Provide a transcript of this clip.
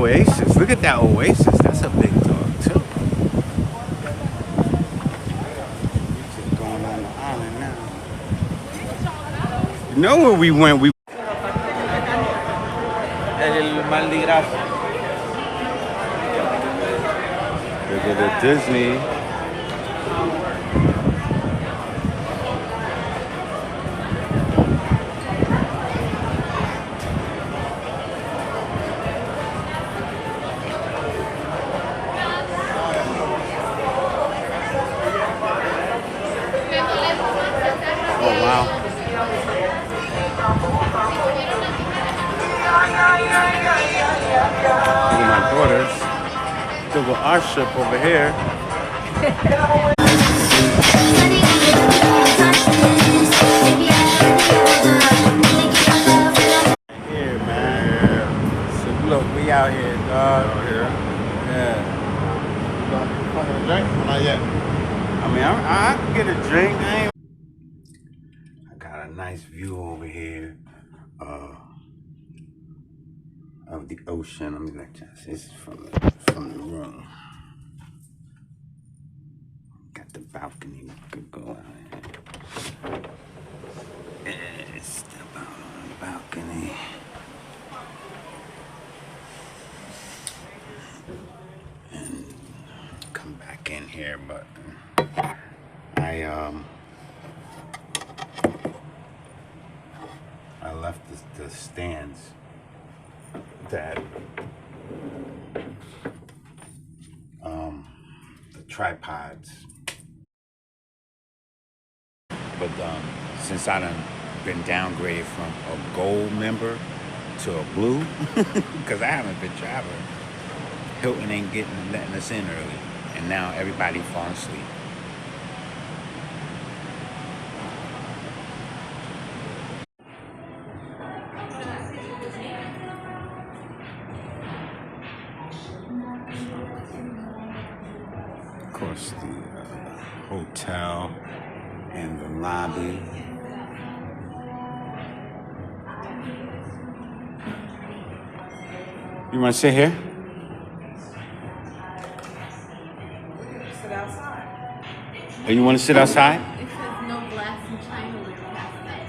oasis. Look at that oasis. That's a big dog too. We're just going on the island now. You know where we went? We El mal de grasa. go to Disney. Oh wow. Look at my daughters. Look at our ship over here. Here, man. So look, we out here, dog. Out here. Yeah. You want a drink? Not yet. I mean, I can get a drink. I got a nice view over here of the ocean. Let me let you see. This is from the room. Got the balcony. We could go out here. It's the balcony. And come back in here, but I left the stands that the tripods, but since I done been downgraded from a gold member to a blue, because I haven't been traveling, Hilton ain't letting us in early, and now everybody falling asleep. Of course, the hotel and the lobby. You want to sit here? Sit outside. Or you want to sit outside? It says no glass and china with plastic.